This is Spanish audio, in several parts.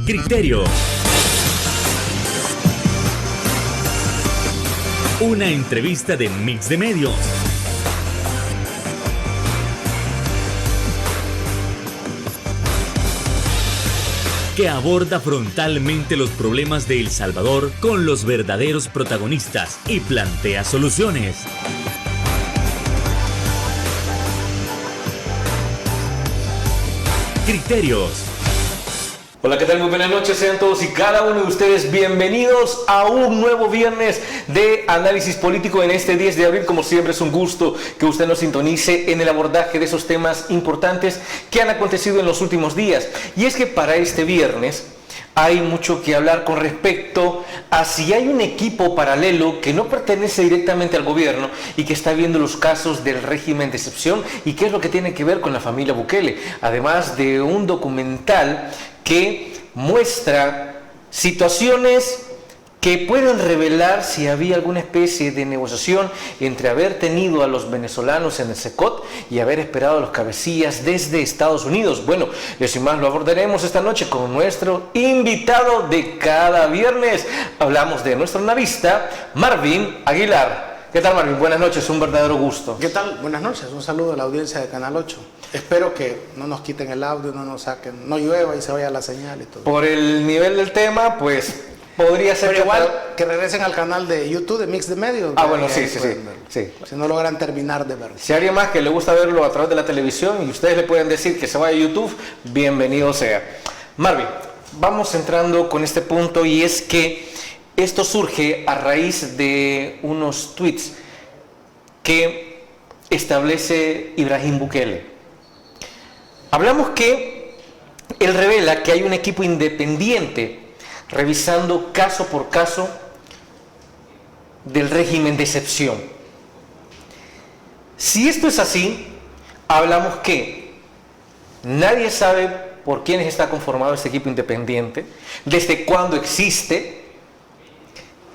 Criterio. Una entrevista de Mix de Medios. Que aborda frontalmente los problemas de El Salvador con los verdaderos protagonistas y plantea soluciones. Criterios. Hola, ¿qué tal? Muy buenas noches, sean todos y cada uno de ustedes bienvenidos a un nuevo viernes de análisis político en este 10 de abril. Como siempre, es un gusto que usted nos sintonice en el abordaje de esos temas importantes que han acontecido en los últimos días. Y es que para este viernes hay mucho que hablar con respecto a si hay un equipo paralelo que no pertenece directamente al gobierno y que está viendo los casos del régimen de excepción y qué es lo que tiene que ver con la familia Bukele, además de un documental que muestra situaciones que pueden revelar si había alguna especie de negociación entre haber tenido a los venezolanos en el CECOT y haber esperado a los cabecillas desde Estados Unidos. Bueno, eso y más lo abordaremos esta noche con nuestro invitado de cada viernes. Hablamos de nuestro analista, Marvin Aguilar. ¿Qué tal, Marvin? Buenas noches, un verdadero gusto. ¿Qué tal? Buenas noches, un saludo a la audiencia de Canal 8. Espero que no nos quiten el audio, no nos saquen, no llueva y se vaya la señal y todo. Por el nivel del tema, pues podría ser. Pero igual que regresen al canal de YouTube de Mix de Medios. Bueno, sí. Si no logran terminar de verlo. Si hay alguien más que le gusta verlo a través de la televisión y ustedes le pueden decir que se vaya a YouTube, bienvenido sea. Marvin, vamos entrando con este punto, y es que esto surge a raíz de unos tweets que establece Ibrahim Bukele. Hablamos que él revela que hay un equipo independiente revisando caso por caso del régimen de excepción. Si esto es así, hablamos que nadie sabe por quiénes está conformado este equipo independiente, desde cuándo existe,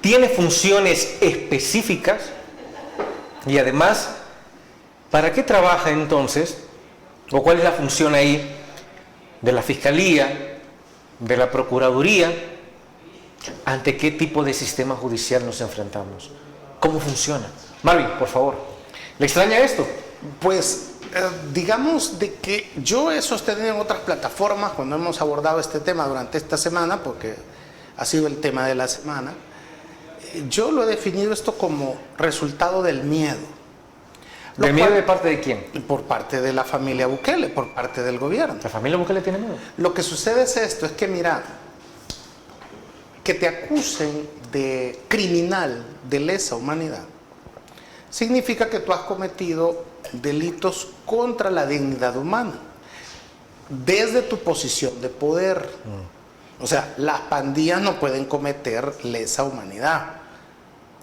tiene funciones específicas y además, ¿para qué trabaja entonces? ¿O cuál es la función ahí de la Fiscalía, de la Procuraduría? ¿Ante qué tipo de sistema judicial nos enfrentamos? ¿Cómo funciona? Marvin, por favor, ¿le extraña esto? Pues digamos de que yo he sostenido en otras plataformas cuando hemos abordado este tema durante esta semana, porque ha sido el tema de la semana. Yo lo he definido esto como resultado del miedo. ¿Del miedo de parte de quién? Por parte de la familia Bukele, por parte del gobierno. ¿La familia Bukele tiene miedo? Lo que sucede es esto, es que mira, que te acusen de criminal de lesa humanidad significa que tú has cometido delitos contra la dignidad humana desde tu posición de poder. O sea, las pandillas no pueden cometer lesa humanidad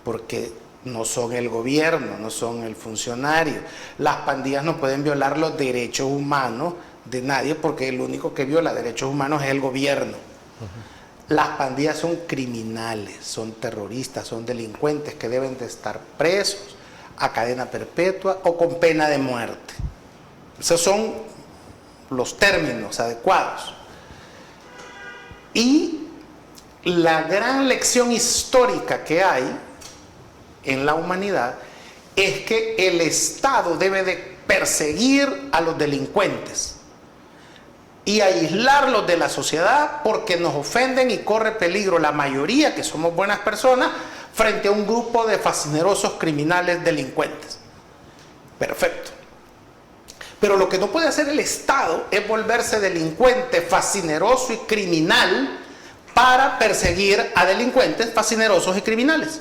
porque no son el gobierno, no son el funcionario. Las pandillas no pueden violar los derechos humanos de nadie porque el único que viola derechos humanos es el gobierno. Las pandillas son criminales, son terroristas, son delincuentes que deben de estar presos a cadena perpetua o con pena de muerte. Esos son los términos adecuados. Y la gran lección histórica que hay en la humanidad es que el Estado debe de perseguir a los delincuentes y aislarlos de la sociedad porque nos ofenden y corre peligro la mayoría, que somos buenas personas, frente a un grupo de fascinerosos criminales delincuentes. Perfecto. Pero lo que no puede hacer el Estado es volverse delincuente, fascineroso y criminal para perseguir a delincuentes fascinerosos y criminales.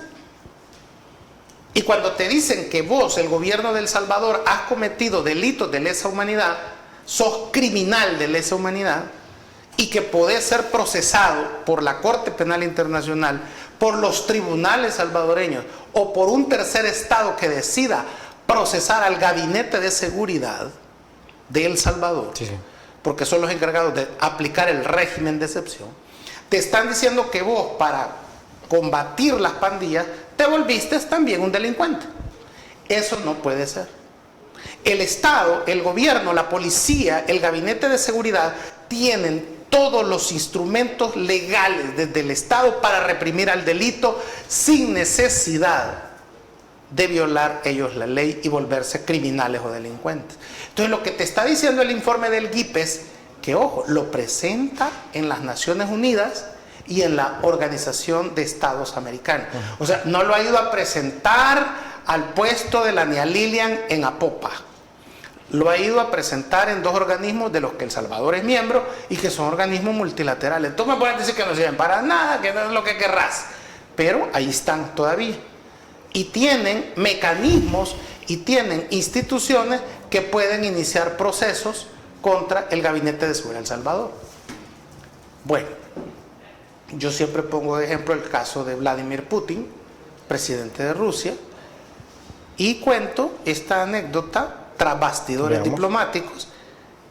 Y cuando te dicen que vos, el gobierno de El Salvador, has cometido delitos de lesa humanidad, sos criminal de lesa humanidad y que podés ser procesado por la Corte Penal Internacional, por los tribunales salvadoreños o por un tercer Estado que decida procesar al Gabinete de Seguridad de El Salvador, sí, porque son los encargados de aplicar el régimen de excepción, te están diciendo que vos, para combatir las pandillas, te volviste también un delincuente. Eso no puede ser. El Estado, el gobierno, la policía, el gabinete de seguridad tienen todos los instrumentos legales desde el Estado para reprimir al delito sin necesidad de violar ellos la ley y volverse criminales o delincuentes. Entonces, lo que te está diciendo el informe del GIP es que, ojo, lo presenta en las Naciones Unidas y en la Organización de Estados Americanos. O sea, no lo ha ido a presentar al puesto de la Nia Lilian en Apopa. Lo ha ido a presentar en dos organismos de los que El Salvador es miembro y que son organismos multilaterales. Tú me puedes decir que no sirven para nada, que no es lo que querrás, pero ahí están todavía. Y tienen mecanismos y tienen instituciones que pueden iniciar procesos contra el Gabinete de Seguridad de El Salvador. Bueno, yo siempre pongo de ejemplo el caso de Vladimir Putin, presidente de Rusia, y cuento esta anécdota tras bastidores diplomáticos,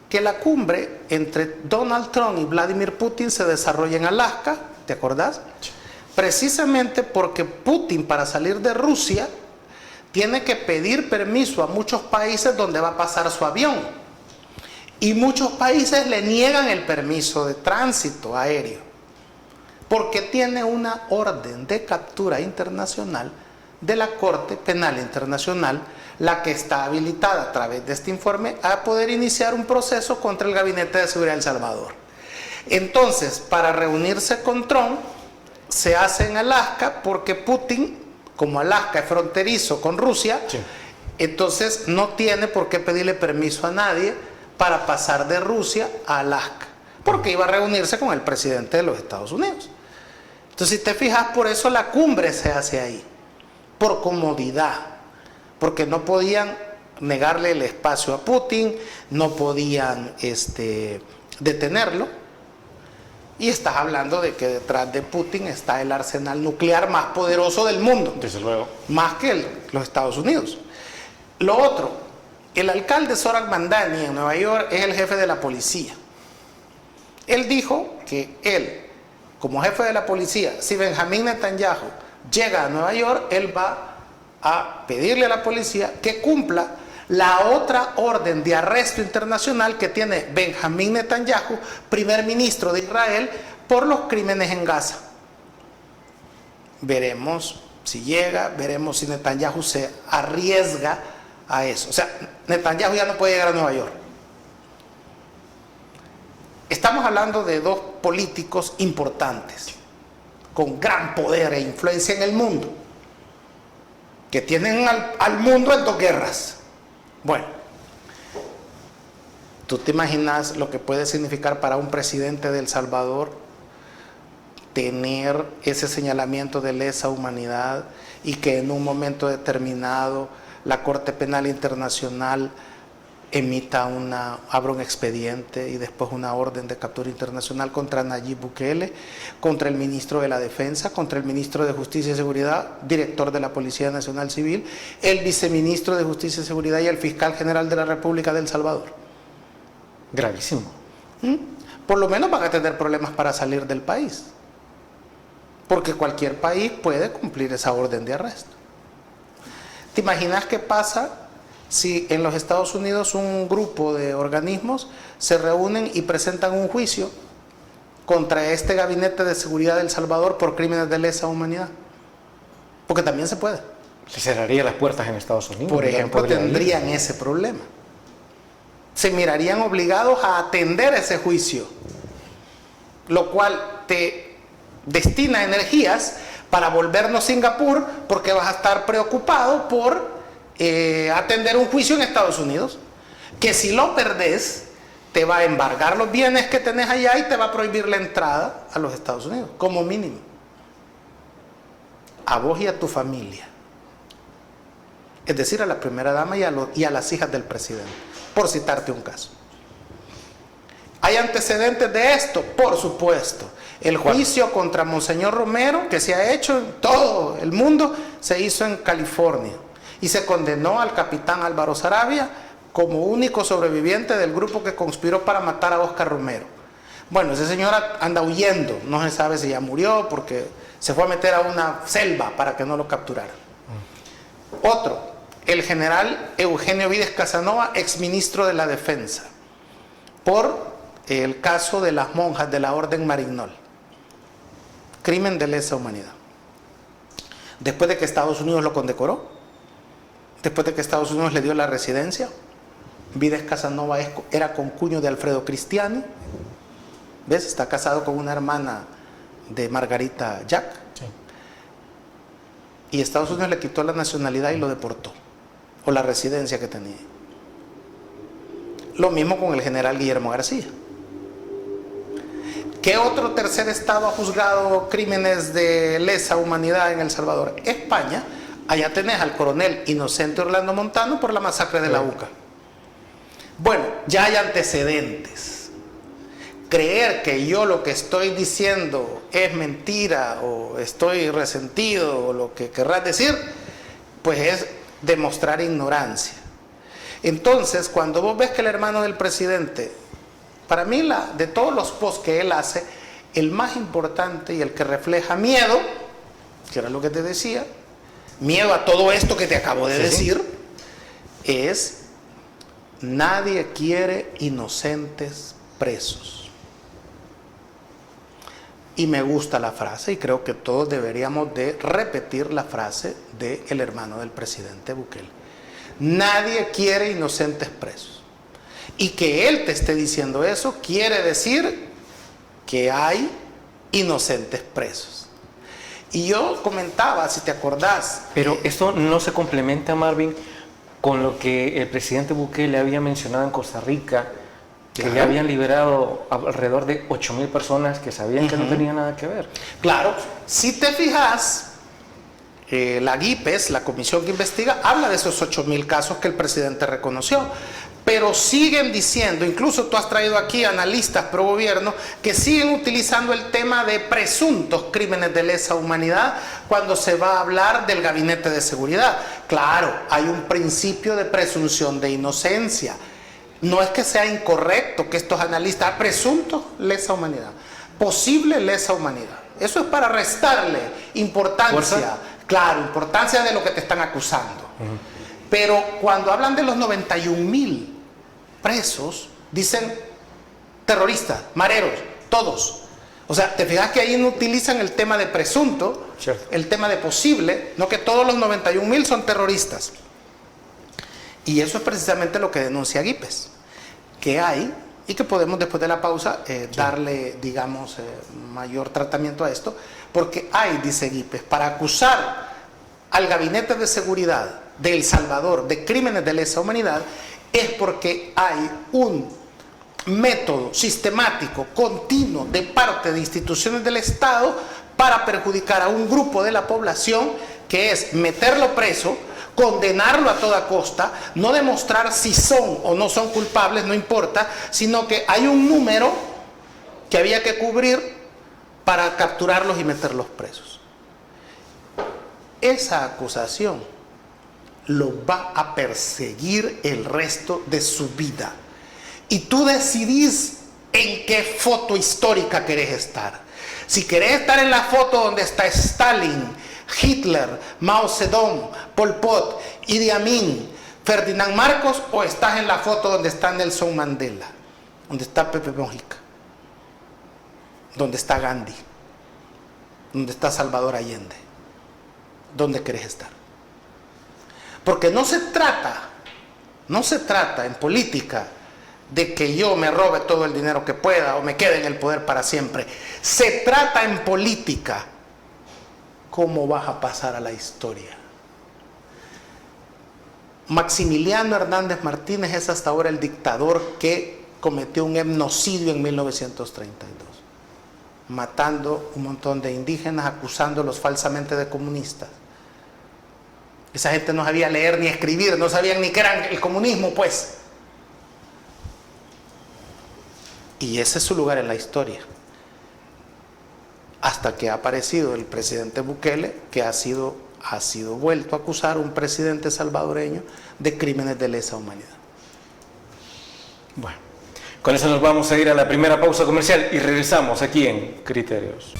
que la cumbre entre Donald Trump y Vladimir Putin se desarrolla en Alaska, ¿te acordás? Precisamente porque Putin, para salir de Rusia, tiene que pedir permiso a muchos países donde va a pasar su avión. Y muchos países le niegan el permiso de tránsito aéreo, porque tiene una orden de captura internacional de la Corte Penal Internacional, la que está habilitada a través de este informe a poder iniciar un proceso contra el Gabinete de Seguridad de El Salvador. Entonces, para reunirse con Trump, se hace en Alaska porque Putin, como Alaska es fronterizo con Rusia, sí, entonces no tiene por qué pedirle permiso a nadie para pasar de Rusia a Alaska, porque iba a reunirse con el presidente de los Estados Unidos. Entonces, si te fijas, por eso la cumbre se hace ahí, por comodidad, porque no podían negarle el espacio a Putin, no podían detenerlo. Y estás hablando de que detrás de Putin está el arsenal nuclear más poderoso del mundo. Desde luego. Más que los Estados Unidos. Lo otro, el alcalde Zoran Mandani en Nueva York es el jefe de la policía. Él dijo que él, como jefe de la policía, si Benjamín Netanyahu llega a Nueva York, él va a pedirle a la policía que cumpla la otra orden de arresto internacional que tiene Benjamín Netanyahu, primer ministro de Israel, por los crímenes en Gaza. Veremos si llega, veremos si Netanyahu se arriesga a eso. O sea, Netanyahu ya no puede llegar a Nueva York. Estamos hablando de dos políticos importantes, con gran poder e influencia en el mundo, que tienen al mundo en dos guerras. Bueno, ¿tú te imaginas lo que puede significar para un presidente de El Salvador tener ese señalamiento de lesa humanidad y que en un momento determinado la Corte Penal Internacional abra un expediente y después una orden de captura internacional contra Nayib Bukele, contra el ministro de la Defensa, contra el ministro de Justicia y Seguridad, director de la Policía Nacional Civil, el viceministro de Justicia y Seguridad y el fiscal general de la República de El Salvador? Gravísimo. Por lo menos van a tener problemas para salir del país, porque cualquier país puede cumplir esa orden de arresto. ¿Te imaginas qué pasa si en los Estados Unidos un grupo de organismos se reúnen y presentan un juicio contra este Gabinete de Seguridad de El Salvador por crímenes de lesa humanidad? Porque también se puede. Se cerraría las puertas en Estados Unidos. Por ejemplo, tendrían ese problema. Se mirarían obligados a atender ese juicio, lo cual te destina energías para volvernos Singapur, porque vas a estar preocupado por atender un juicio en Estados Unidos, que si lo perdés te va a embargar los bienes que tenés allá y te va a prohibir la entrada a los Estados Unidos, como mínimo, a vos y a tu familia, es decir, a la primera dama y a las hijas del presidente, por citarte un caso. ¿Hay antecedentes de esto? Por supuesto. El juicio contra Monseñor Romero, que se ha hecho en todo el mundo, se hizo en California. Y se condenó al capitán Álvaro Saravia como único sobreviviente del grupo que conspiró para matar a Óscar Romero. Bueno, ese señor anda huyendo, no se sabe si ya murió porque se fue a meter a una selva para que no lo capturaran. Otro, el general Eugenio Vides Casanova, exministro de la Defensa, por el caso de las monjas de la Orden Marignol. Crimen de lesa humanidad. Después de que Estados Unidos lo condecoró, después de que Estados Unidos le dio la residencia, Vides Casanova era concuño de Alfredo Cristiani. ¿Ves? Está casado con una hermana de Margarita Jack. Sí. Y Estados Unidos le quitó la nacionalidad y lo deportó, o la residencia que tenía. Lo mismo con el general Guillermo García. ¿Qué otro tercer estado ha juzgado crímenes de lesa humanidad en El Salvador? España. Allá tenés al coronel Inocente Orlando Montano por la masacre de la UCA. Bueno, ya hay antecedentes. Creer que yo lo que estoy diciendo es mentira o estoy resentido o lo que querrás decir, pues es demostrar ignorancia. Entonces, cuando vos ves que el hermano del presidente, para mí de todos los posts que él hace, el más importante y el que refleja miedo, que era lo que te decía, miedo a todo esto que te acabo de decir, es: nadie quiere inocentes presos. Y me gusta la frase, y creo que todos deberíamos de repetir la frase del hermano del presidente Bukele. Nadie quiere inocentes presos. Y que él te esté diciendo eso quiere decir que hay inocentes presos. Y yo comentaba, si te acordás... Pero esto no se complementa, Marvin, con lo que el presidente Bukele había mencionado en Costa Rica, que ya habían liberado alrededor de 8,000 personas que sabían que no tenían nada que ver. Claro, si te fijas, la GIPES, la comisión que investiga, habla de esos 8,000 casos que el presidente reconoció, pero siguen diciendo, incluso tú has traído aquí analistas pro gobierno, que siguen utilizando el tema de presuntos crímenes de lesa humanidad cuando se va a hablar del gabinete de seguridad. Claro, hay un principio de presunción de inocencia. No es que sea incorrecto que estos analistas, presuntos lesa humanidad, posible lesa humanidad, eso es para restarle importancia. ¿Fuerza? Claro, importancia de lo que te están acusando. Pero cuando hablan de los 91,000 presos, dicen terroristas, mareros, todos. O sea, te fijas que ahí no utilizan el tema de presunto, el tema de posible, no que todos los 91,000 son terroristas. Y eso es precisamente lo que denuncia GIPES, que hay, y que podemos después de la pausa darle, digamos, mayor tratamiento a esto, porque hay, dice GIPES, para acusar al gabinete de seguridad de El Salvador de crímenes de lesa humanidad, es porque hay un método sistemático, continuo, de parte de instituciones del Estado para perjudicar a un grupo de la población, que es meterlo preso, condenarlo a toda costa, no demostrar si son o no son culpables, no importa, sino que hay un número que había que cubrir para capturarlos y meterlos presos. Esa acusación lo va a perseguir el resto de su vida. Y tú decidís en qué foto histórica querés estar. Si querés estar en la foto donde está Stalin, Hitler, Mao Zedong, Pol Pot, Idi Amin, Ferdinand Marcos, o estás en la foto donde está Nelson Mandela, donde está Pepe Mujica, donde está Gandhi, donde está Salvador Allende. ¿Dónde querés estar? Porque no se trata en política de que yo me robe todo el dinero que pueda o me quede en el poder para siempre. Se trata en política cómo vas a pasar a la historia. Maximiliano Hernández Martínez es hasta ahora el dictador que cometió un etnocidio en 1932, matando un montón de indígenas, acusándolos falsamente de comunistas. Esa gente no sabía leer ni escribir, no sabían ni qué era el comunismo, pues. Y ese es su lugar en la historia. Hasta que ha aparecido el presidente Bukele, que ha sido vuelto a acusar a un presidente salvadoreño de crímenes de lesa humanidad. Bueno, con eso nos vamos a ir a la primera pausa comercial y regresamos aquí en Criterios.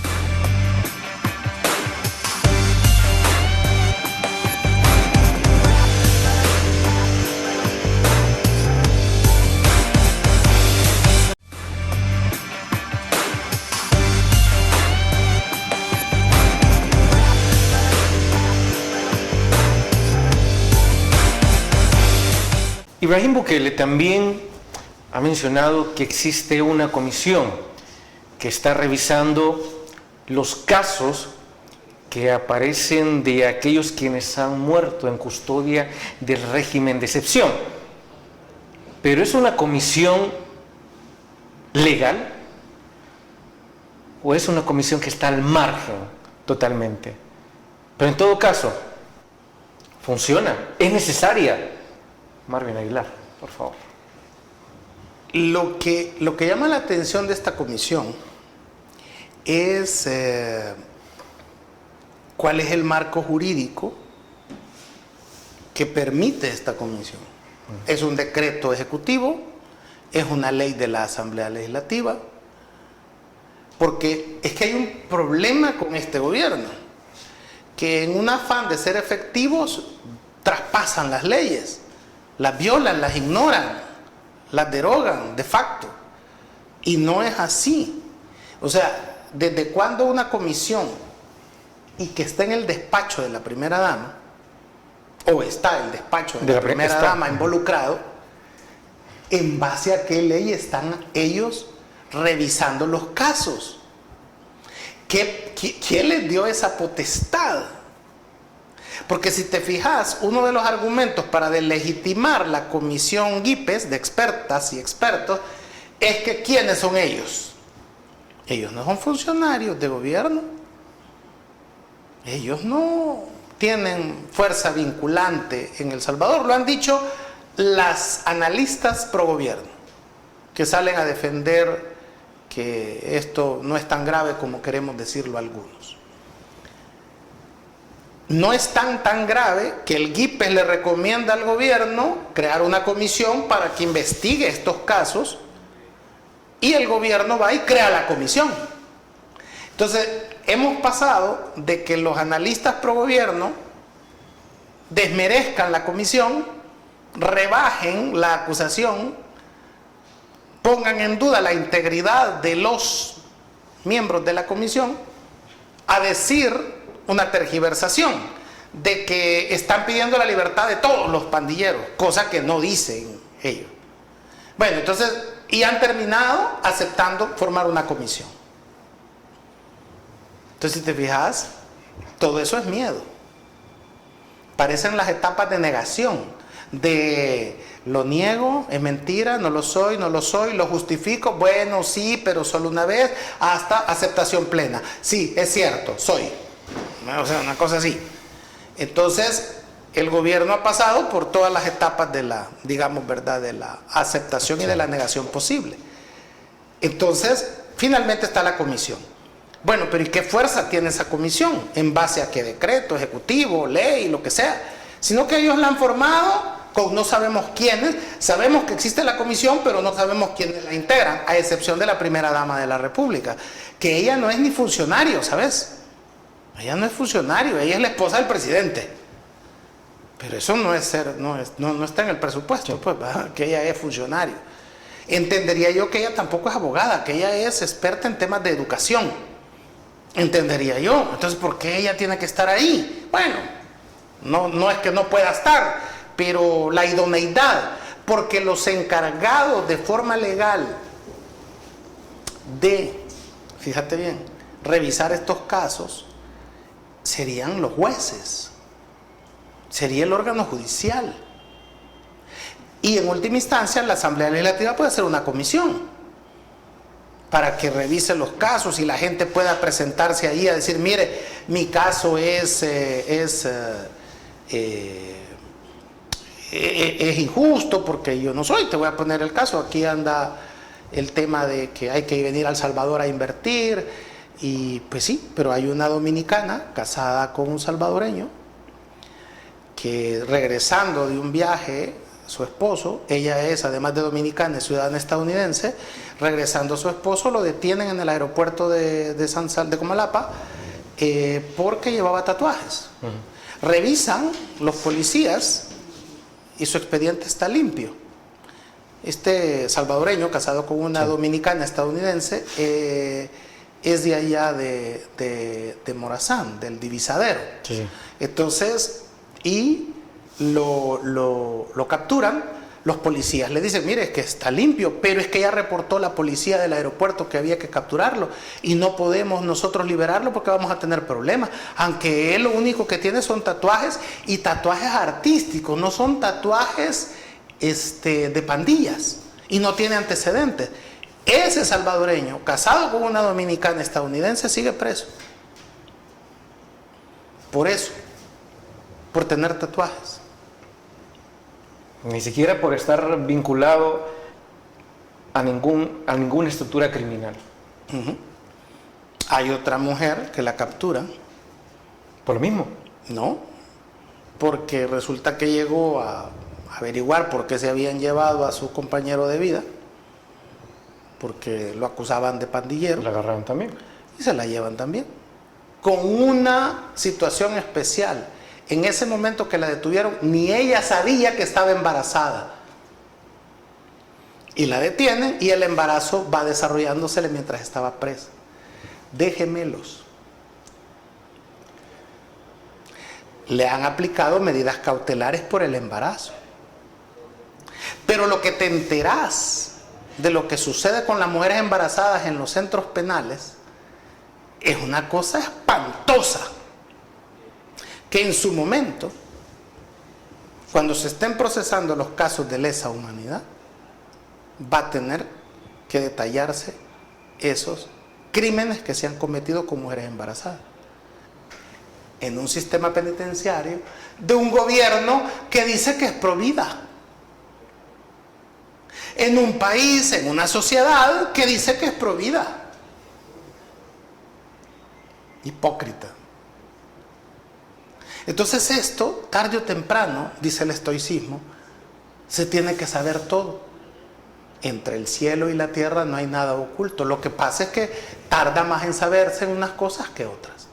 Ibrahim Bukele también ha mencionado que existe una comisión que está revisando los casos que aparecen de aquellos quienes han muerto en custodia del régimen de excepción. Pero ¿es una comisión legal o es una comisión que está al margen totalmente? Pero en todo caso, funciona, es necesaria. Marvin Aguilar, por favor. Lo que llama la atención de esta comisión es cuál es el marco jurídico que permite esta comisión. Es un decreto ejecutivo, es una ley de la Asamblea Legislativa, porque es que hay un problema con este gobierno, que en un afán de ser efectivos traspasan las leyes, las violan, las ignoran, las derogan de facto, y no es así. O sea, ¿desde cuándo una comisión y que está en el despacho de la primera dama, o está el despacho de la primera dama involucrado, en base a qué ley están ellos revisando los casos? ¿Quién les dio esa potestad? Porque si te fijas, uno de los argumentos para deslegitimar la comisión GIPES de expertas y expertos es que ¿quiénes son ellos? Ellos no son funcionarios de gobierno. Ellos no tienen fuerza vinculante en El Salvador. Lo han dicho las analistas pro gobierno, que salen a defender que esto no es tan grave como queremos decirlo algunos. No es tan grave que el GIPES le recomienda al gobierno crear una comisión para que investigue estos casos, y el gobierno va y crea la comisión. Entonces, hemos pasado de que los analistas pro gobierno desmerezcan la comisión, rebajen la acusación, pongan en duda la integridad de los miembros de la comisión, a decir una tergiversación de que están pidiendo la libertad de todos los pandilleros, cosa que no dicen ellos. Bueno, entonces, y han terminado aceptando formar una comisión. Entonces, si te fijas, todo eso es miedo. Parecen las etapas de negación, de lo niego, es mentira, no lo soy, lo justifico, bueno, sí, pero solo una vez, hasta aceptación plena. Sí, es cierto, soy. O sea, una cosa así. Entonces, el gobierno ha pasado por todas las etapas de la, digamos, ¿verdad?, de la aceptación y de la negación posible. Entonces, finalmente está la comisión. Bueno, pero ¿y qué fuerza tiene esa comisión? ¿En base a qué decreto, ejecutivo, ley, lo que sea? Sino que ellos la han formado con no sabemos quiénes. Sabemos que existe la comisión, pero no sabemos quiénes la integran, a excepción de la primera dama de la República, que ella no es ni funcionario, ¿sabes? Ella no es funcionario, ella es la esposa del presidente. Pero eso no es ser, no está en el presupuesto, pues, ¿verdad? Que ella es funcionario. Entendería yo que ella tampoco es abogada, que ella es experta en temas de educación. Entendería yo. Entonces, ¿por qué ella tiene que estar ahí? Bueno, no es que no pueda estar, pero la idoneidad, porque los encargados de forma legal de, fíjate bien, revisar estos casos serían los jueces, sería el órgano judicial, y en última instancia la Asamblea Legislativa puede hacer una comisión para que revise los casos y la gente pueda presentarse ahí a decir, mire, mi caso es injusto porque yo no soy. Te voy a poner el caso, aquí anda el tema de que hay que venir a El Salvador a invertir. Y pues sí, pero hay una dominicana casada con un salvadoreño que, regresando de un viaje, su esposo, ella es, además de dominicana, es ciudadana estadounidense, regresando su esposo lo detienen en el aeropuerto de Comalapa porque llevaba tatuajes. Revisan los policías y su expediente está limpio. Este salvadoreño, casado con una dominicana estadounidense, es de allá de Morazán, del Divisadero. Sí. Entonces, y lo capturan, los policías le dicen, mire, es que está limpio, pero es que ya reportó la policía del aeropuerto que había que capturarlo y no podemos nosotros liberarlo porque vamos a tener problemas. Aunque él lo único que tiene son tatuajes, y tatuajes artísticos, no son tatuajes de pandillas, y no tiene antecedentes. Ese salvadoreño, casado con una dominicana estadounidense, sigue preso. Por eso, por tener tatuajes. Ni siquiera por estar vinculado a ninguna estructura criminal. Hay otra mujer que la capturan. ¿Por lo mismo? No, porque resulta que llegó a averiguar por qué se habían llevado a su compañero de vida, porque lo acusaban de pandillero. ¿La agarraron también? Y se la llevan también, con una situación especial. En ese momento que la detuvieron, ni ella sabía que estaba embarazada. Y la detienen y el embarazo va desarrollándosele mientras estaba presa. De gemelos. Le han aplicado medidas cautelares por el embarazo. Pero lo que te enterás de lo que sucede con las mujeres embarazadas en los centros penales es una cosa espantosa. Que en su momento, cuando se estén procesando los casos de lesa humanidad, va a tener que detallarse esos crímenes que se han cometido con mujeres embarazadas. En un sistema penitenciario de un gobierno que dice que es pro vida. En un país, en una sociedad que dice que es pro vida. Hipócrita. Entonces esto, tarde o temprano, dice el estoicismo, se tiene que saber todo. Entre el cielo y la tierra no hay nada oculto. Lo que pasa es que tarda más en saberse en unas cosas que otras.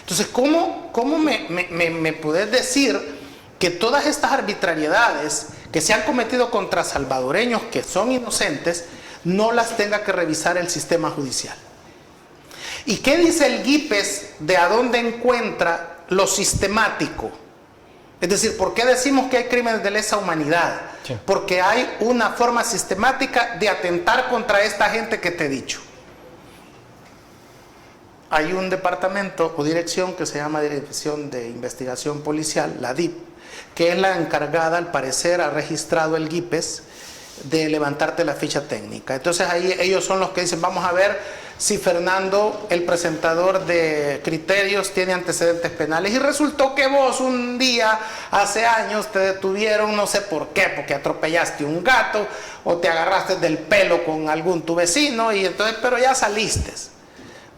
Entonces, ¿cómo me puedes decir que todas estas arbitrariedades que se han cometido contra salvadoreños que son inocentes, no las tenga que revisar el sistema judicial? ¿Y qué dice el GIPES de a dónde encuentra lo sistemático? Es decir, ¿por qué decimos que hay crímenes de lesa humanidad? Sí. Porque hay una forma sistemática de atentar contra esta gente que te he dicho. Hay un departamento o dirección que se llama Dirección de Investigación Policial, la DIP, que es la encargada, al parecer, ha registrado el GIPES de levantarte la ficha técnica. Entonces ahí ellos son los que dicen, vamos a ver si Fernando, el presentador de Criterios, tiene antecedentes penales. Y resultó que vos un día, hace años, te detuvieron, no sé por qué, porque atropellaste un gato o te agarraste del pelo con algún tu vecino, y entonces, pero ya saliste.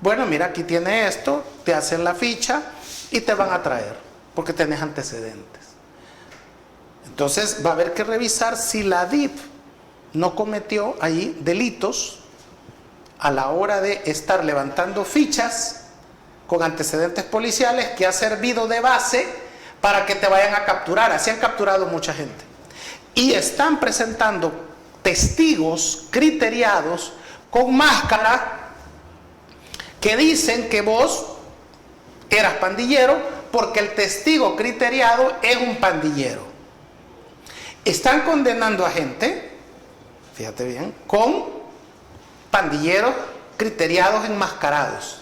Bueno, mira, aquí tiene esto, te hacen la ficha y te van a traer, porque tenés antecedentes. Entonces va a haber que revisar si la DIP no cometió ahí delitos a la hora de estar levantando fichas con antecedentes policiales que ha servido de base para que te vayan a capturar. Así han capturado mucha gente. Y están presentando testigos criteriados con máscara que dicen que vos eras pandillero porque el testigo criteriado es un pandillero. Están condenando a gente, fíjate bien, con pandilleros criteriados enmascarados.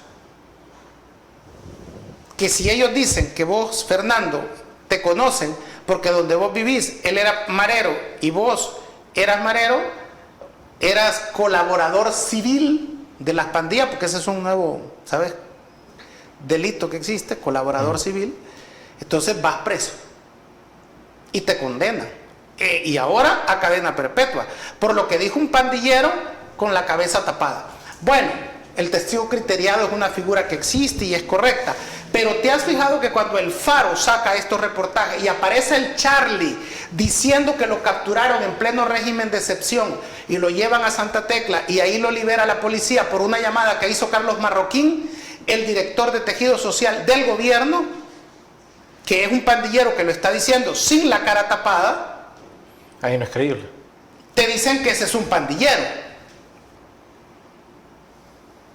Que si ellos dicen que vos, Fernando, te conocen porque donde vos vivís, él era marero y vos eras marero, eras colaborador civil de las pandillas, porque ese es un nuevo, ¿sabes?, delito que existe, colaborador civil. Entonces vas preso y te condenan. Y ahora a cadena perpetua, por lo que dijo un pandillero con la cabeza tapada. Bueno, el testigo criteriado es una figura que existe y es correcta, pero ¿te has fijado que cuando el Faro saca estos reportajes y aparece el Charlie diciendo que lo capturaron en pleno régimen de excepción y lo llevan a Santa Tecla y ahí lo libera la policía por una llamada que hizo Carlos Marroquín, el director de tejido social del gobierno, que es un pandillero que lo está diciendo sin la cara tapada? Ahí no es creíble. Te dicen que ese es un pandillero.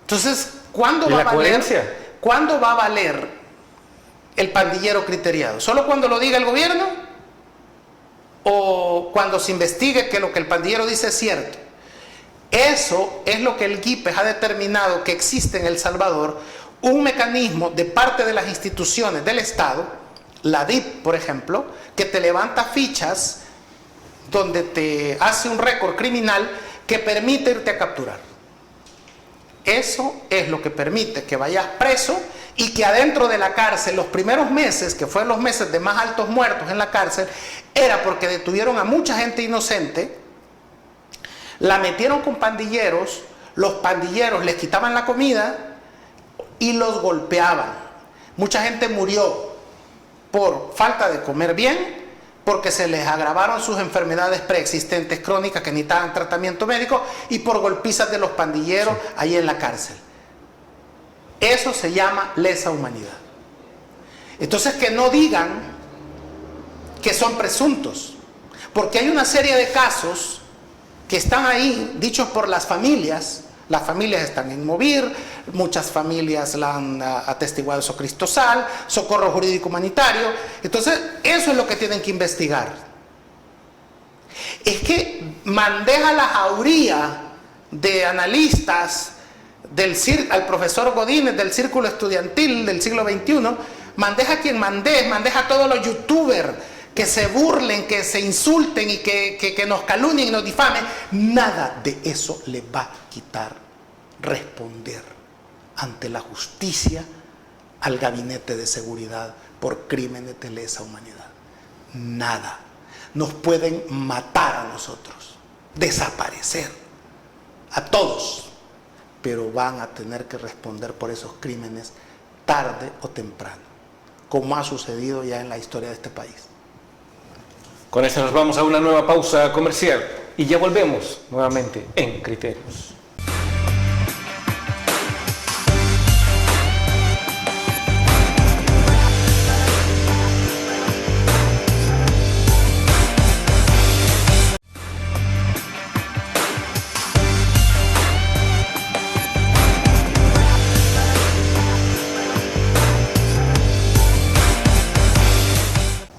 Entonces, ¿cuándo va a valer el pandillero criteriado? ¿Solo cuando lo diga el gobierno? o cuando se investigue que lo que el pandillero dice es cierto. Eso es lo que el GIPES ha determinado que existe en El Salvador, un mecanismo de parte de las instituciones del Estado, la DIP, por ejemplo, que te levanta fichas donde te hace un récord criminal que permite irte a capturar. Eso es lo que permite que vayas preso y que adentro de la cárcel, los primeros meses, que fueron los meses de más altos muertos en la cárcel, era porque detuvieron a mucha gente inocente, la metieron con pandilleros, los pandilleros les quitaban la comida y los golpeaban. Mucha gente murió por falta de comer bien, porque se les agravaron sus enfermedades preexistentes crónicas que necesitaban tratamiento médico, y por golpizas de los pandilleros ahí en la cárcel. Eso se llama lesa humanidad. Entonces, que no digan que son presuntos, porque hay una serie de casos que están ahí, dichos por las familias. Las familias están en Movir, muchas familias la han atestiguado Socristosal, Socorro Jurídico Humanitario. Entonces, eso es lo que tienen que investigar. Es que Mandeja la jauría de analistas al profesor Godínez del Círculo Estudiantil del siglo XXI, Mandeja quien Mandeja a todos los youtubers que se burlen, que se insulten y que nos calumnien y nos difamen. Nada de eso le va a quitar responder ante la justicia al Gabinete de Seguridad por crímenes de lesa humanidad. Nada. Nos pueden matar a nosotros, desaparecer a todos, pero van a tener que responder por esos crímenes tarde o temprano, como ha sucedido ya en la historia de este país. Con esto nos vamos a una nueva pausa comercial y ya volvemos nuevamente en Criterios.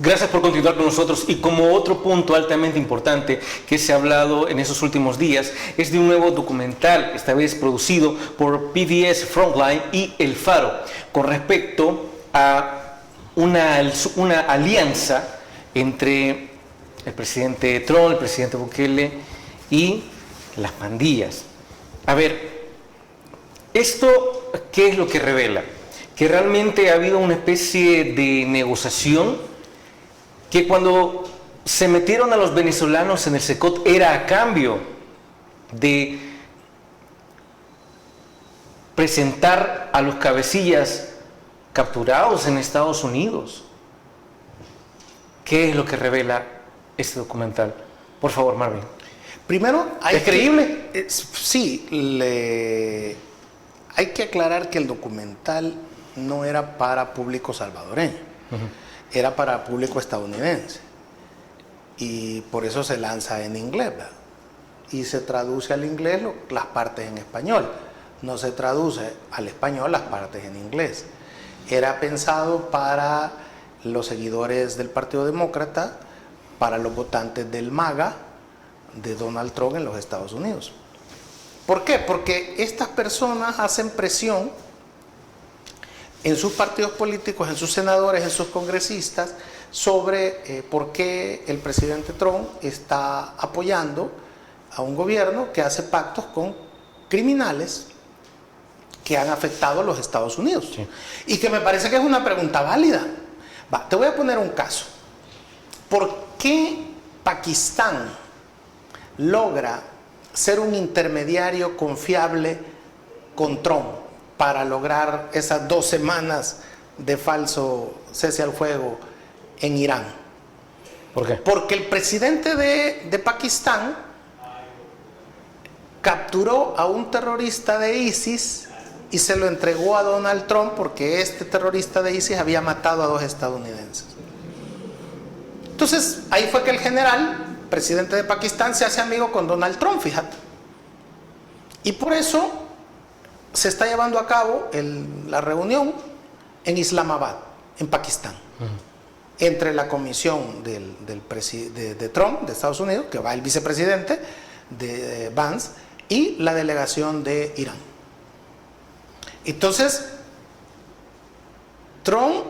Gracias por continuar con nosotros, y como otro punto altamente importante que se ha hablado en esos últimos días es de un nuevo documental, esta vez producido por PBS Frontline y El Faro, con respecto a una alianza entre el presidente Trump, el presidente Bukele y las pandillas. A ver, ¿esto qué es lo que revela? Que realmente ha habido una especie de negociación, que cuando se metieron a los venezolanos en el SECOT era a cambio de presentar a los cabecillas capturados en Estados Unidos. ¿Qué es lo que revela este documental? Por favor, Marvin. Primero, ¿es creíble? Sí, hay que aclarar que el documental no era para público salvadoreño. Era para público estadounidense, y por eso se lanza en inglés, ¿verdad? Y se traduce al inglés las partes en español, no se traduce al español las partes en inglés. Era pensado para los seguidores del Partido Demócrata, para los votantes del MAGA de Donald Trump en los Estados Unidos. ¿Por qué? Porque estas personas hacen presión en sus partidos políticos, en sus senadores, en sus congresistas, sobre por qué el presidente Trump está apoyando a un gobierno que hace pactos con criminales que han afectado a los Estados Unidos. Sí. Y que me parece que es una pregunta válida. Te voy a poner un caso. ¿Por qué Pakistán logra ser un intermediario confiable con Trump para lograr esas 2 semanas de falso cese al fuego en Irán? ¿Por qué? Porque el presidente de Pakistán capturó a un terrorista de ISIS y se lo entregó a Donald Trump, porque este terrorista de ISIS había matado a 2 estadounidenses. Entonces, ahí fue que el general, presidente de Pakistán, se hace amigo con Donald Trump, fíjate. Y por eso se está llevando a cabo la reunión en Islamabad, en Pakistán. entre la comisión de Trump, de Estados Unidos, que va el vicepresidente de Vance, y la delegación de Irán. Entonces, Trump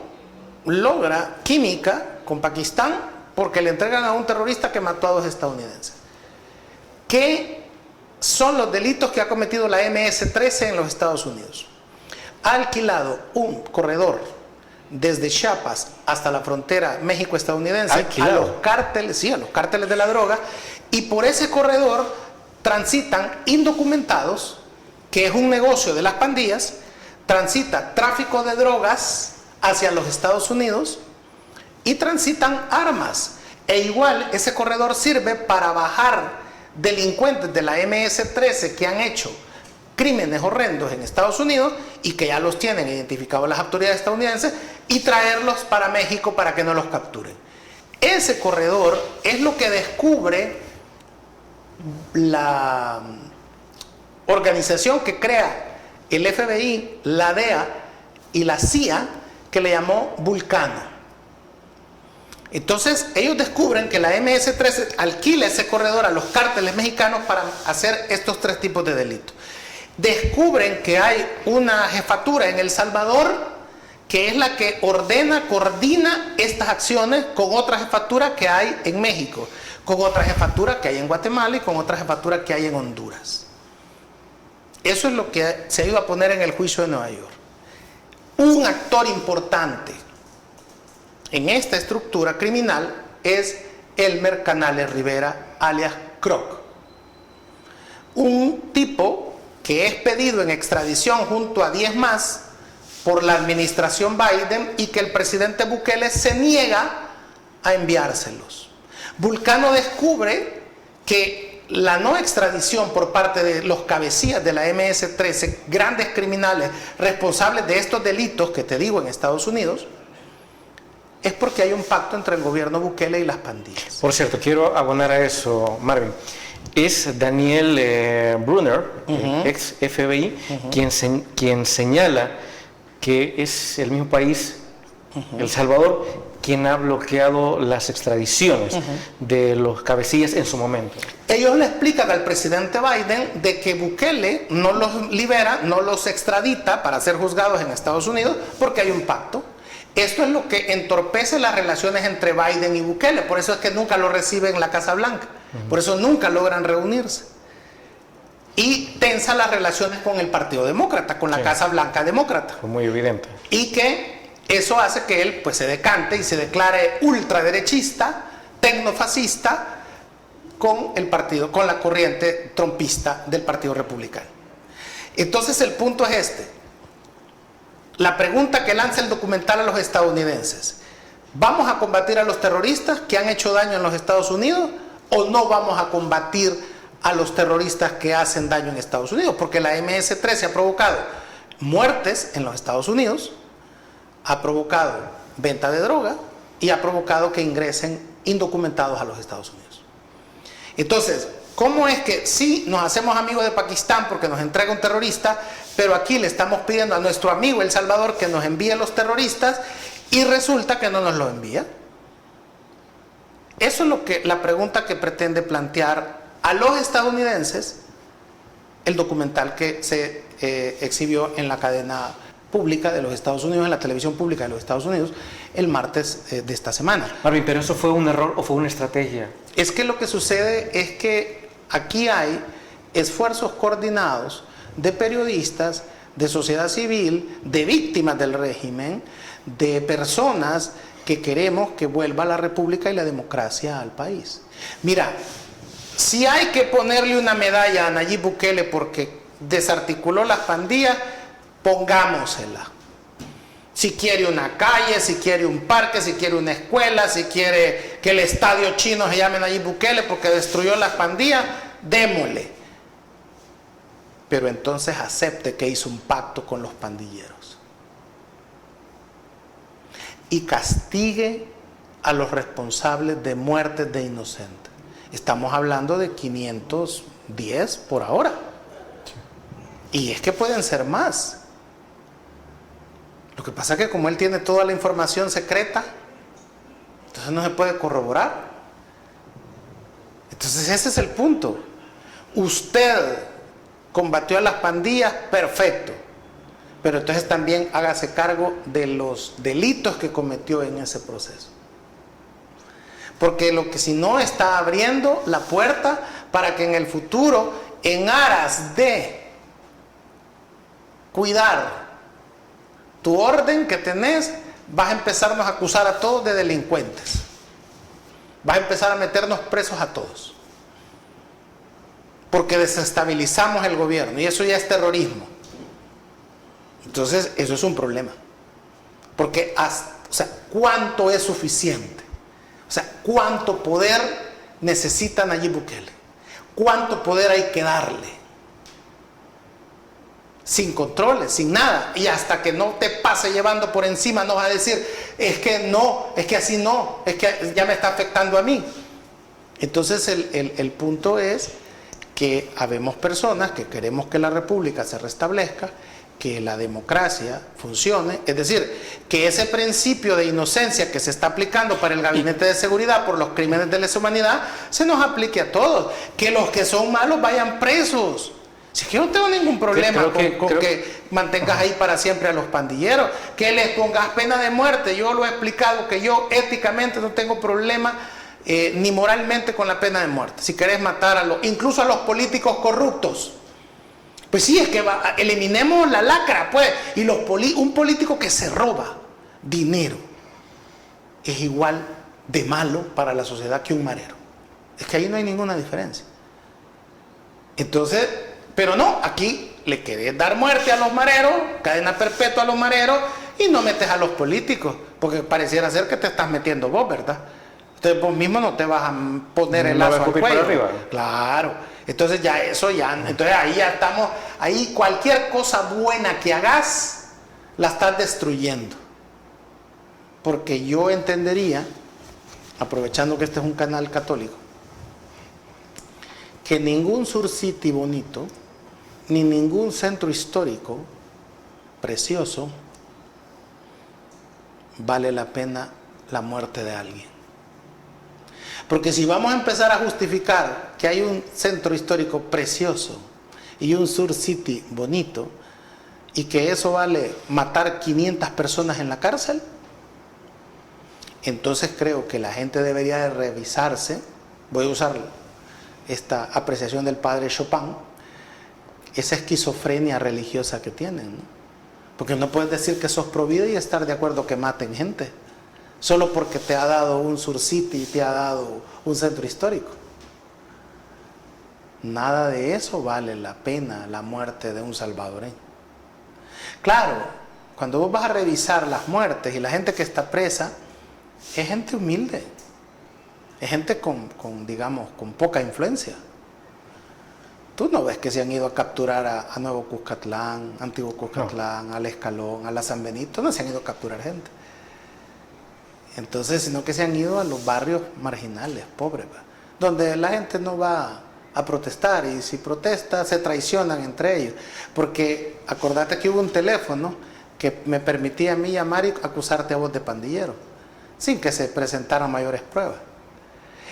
logra química con Pakistán porque le entregan a un terrorista que mató a 2 estadounidenses. ¿Qué son los delitos que ha cometido la MS-13 en los Estados Unidos? Ha alquilado un corredor desde Chiapas hasta la frontera México-estadounidense a los cárteles, sí, a los cárteles de la droga, y por ese corredor transitan indocumentados, que es un negocio de las pandillas, transita tráfico de drogas hacia los Estados Unidos y transitan armas. E igual ese corredor sirve para bajar delincuentes de la MS-13 que han hecho crímenes horrendos en Estados Unidos y que ya los tienen identificados las autoridades estadounidenses y traerlos para México para que no los capturen. Ese corredor es lo que descubre la organización que crea el FBI, la DEA y la CIA, que le llamó Vulcano. Entonces ellos descubren que la MS-13 alquila ese corredor a los cárteles mexicanos para hacer estos 3 tipos de delitos. Descubren que hay una jefatura en El Salvador que es la que ordena, coordina estas acciones con otra jefatura que hay en México, con otra jefatura que hay en Guatemala y con otra jefatura que hay en Honduras. Eso es lo que se iba a poner en el juicio de Nueva York. Un actor importante en esta estructura criminal es Elmer Canales Rivera, alias Kroc. Un tipo que es pedido en extradición junto a 10 más por la administración Biden y que el presidente Bukele se niega a enviárselos. Vulcano descubre que la no extradición por parte de los cabecillas de la MS-13, grandes criminales responsables de estos delitos que te digo en Estados Unidos, es porque hay un pacto entre el gobierno Bukele y las pandillas. Por cierto, quiero abonar a eso, Marvin. Es Daniel Brunner, ex FBI, quien señala que es el mismo país, El Salvador, quien ha bloqueado las extradiciones de los cabecillas en su momento. Ellos le explican al presidente Biden de que Bukele no los libera, no los extradita para ser juzgados en Estados Unidos porque hay un pacto. Esto es lo que entorpece las relaciones entre Biden y Bukele, por eso es que nunca lo reciben en la Casa Blanca, por eso nunca logran reunirse. Y tensa las relaciones con el Partido Demócrata, con la Casa Blanca Demócrata. Fue muy evidente. Y que eso hace que él pues se decante y se declare ultraderechista, tecnofascista con el partido, con la corriente trumpista del Partido Republicano. Entonces el punto es este. La pregunta que lanza el documental a los estadounidenses: ¿vamos a combatir a los terroristas que han hecho daño en los Estados Unidos o no vamos a combatir a los terroristas que hacen daño en Estados Unidos? Porque la MS-13 ha provocado muertes en los Estados Unidos, ha provocado venta de droga y ha provocado que ingresen indocumentados a los Estados Unidos. Entonces, ¿cómo es que sí nos hacemos amigos de Pakistán porque nos entrega un terrorista, pero aquí le estamos pidiendo a nuestro amigo El Salvador que nos envíe los terroristas y resulta que no nos lo envía? Eso es la pregunta que pretende plantear a los estadounidenses el documental que se exhibió en la cadena pública de los Estados Unidos, en la televisión pública de los Estados Unidos, el martes de esta semana. Marvin, ¿pero eso fue un error o fue una estrategia? Es que lo que sucede es que aquí hay esfuerzos coordinados de periodistas, de sociedad civil, de víctimas del régimen, de personas que queremos que vuelva la república y la democracia al país. Mira, si hay que ponerle una medalla a Nayib Bukele porque desarticuló las pandillas, pongámosela. Si quiere una calle, si quiere un parque, si quiere una escuela, si quiere que el estadio chino se llame Nayib Bukele porque destruyó las pandillas, démosle. Pero entonces acepte que hizo un pacto con los pandilleros y castigue a los responsables de muertes de inocentes. Estamos hablando de 510 por ahora. Y es que pueden ser más. Lo que pasa es que como él tiene toda la información secreta, entonces no se puede corroborar. Entonces ese es el punto. Usted combatió a las pandillas, perfecto, pero entonces también hágase cargo de los delitos que cometió en ese proceso. Porque lo que si no está abriendo la puerta para que en el futuro, en aras de cuidar tu orden que tenés, vas a empezarnos a acusar a todos de delincuentes. Vas a empezar a meternos presos a todos. Porque desestabilizamos el gobierno y eso ya es terrorismo. Entonces, eso es un problema. Porque, ¿cuánto es suficiente? O sea, ¿cuánto poder necesita Nayib Bukele? ¿Cuánto poder hay que darle? Sin controles, sin nada. Y hasta que no te pase llevando por encima, no vas a decir, es que no, es que así no, es que ya me está afectando a mí. Entonces, el punto es que habemos personas que queremos que la república se restablezca, que la democracia funcione, es decir, que ese principio de inocencia que se está aplicando para el Gabinete de Seguridad por los crímenes de lesa humanidad se nos aplique a todos, que los que son malos vayan presos. Si es que yo no tengo ningún problema con que mantengas ahí para siempre a los pandilleros, que les pongas pena de muerte. Yo lo he explicado que yo éticamente no tengo problema ni moralmente con la pena de muerte. Si querés matar incluso a los políticos corruptos, pues sí, es que eliminemos la lacra, pues. Y un político que se roba dinero es igual de malo para la sociedad que un marero. Es que ahí no hay ninguna diferencia. Entonces, pero no, aquí le querés dar muerte a los mareros, cadena perpetua a los mareros, y no metes a los políticos, porque pareciera ser que te estás metiendo vos, ¿verdad? Entonces vos mismo no te vas a poner el lazo al cuello. Claro. Entonces entonces ahí ya estamos, ahí cualquier cosa buena que hagas, la estás destruyendo. Porque yo entendería, aprovechando que este es un canal católico, que ningún Sur City bonito, ni ningún centro histórico precioso, vale la pena la muerte de alguien. Porque si vamos a empezar a justificar que hay un centro histórico precioso y un Sur City bonito, y que eso vale matar 500 personas en la cárcel, entonces creo que la gente debería de revisarse. Voy a usar esta apreciación del padre Chopin, esa esquizofrenia religiosa que tienen, ¿no? Porque no puedes decir que sos pro vida y estar de acuerdo que maten gente, solo porque te ha dado un Sur City y te ha dado un centro histórico. Nada de eso vale la pena la muerte de un salvadoreño. Claro, cuando vos vas a revisar las muertes y la gente que está presa, es gente humilde, es gente con poca influencia. Tú no ves que se han ido a capturar a Nuevo Cuscatlán, Antiguo Cuscatlán, al Escalón, a la San Benito, no se han ido a capturar gente. Entonces, sino que se han ido a los barrios marginales, pobres, donde la gente no va a protestar, y si protesta se traicionan entre ellos. Porque acordate que hubo un teléfono que me permitía a mí llamar y acusarte a vos de pandillero, sin que se presentaran mayores pruebas.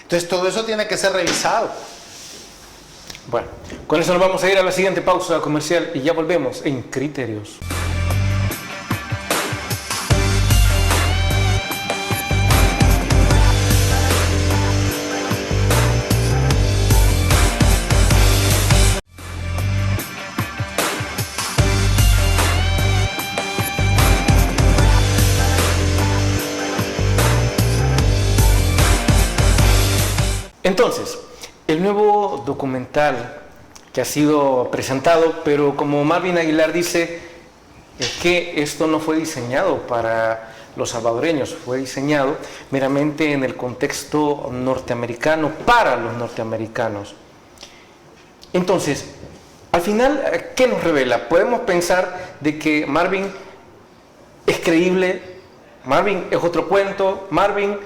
Entonces todo eso tiene que ser revisado. Bueno, con eso nos vamos a ir a la siguiente pausa comercial y ya volvemos en Criterios. Entonces, el nuevo documental que ha sido presentado, pero como Marvin Aguilar dice, es que esto no fue diseñado para los salvadoreños, fue diseñado meramente en el contexto norteamericano, para los norteamericanos. Entonces, al final, ¿qué nos revela? Podemos pensar de que Marvin es creíble, Marvin es otro cuento, Marvin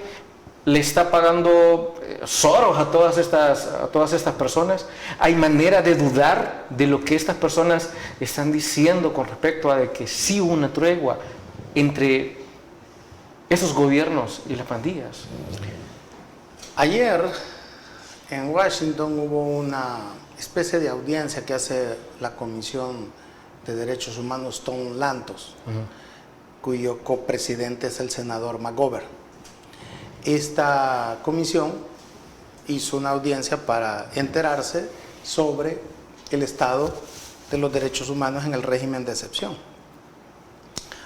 le está pagando Soros a todas estas personas. Hay manera de dudar de lo que estas personas están diciendo con respecto a de que sí hubo una tregua entre esos gobiernos y las pandillas? Ayer en Washington hubo una especie de audiencia que hace la Comisión de Derechos Humanos Tom Lantos, cuyo copresidente es el senador McGovern. Esta comisión hizo una audiencia para enterarse sobre el estado de los derechos humanos en el régimen de excepción.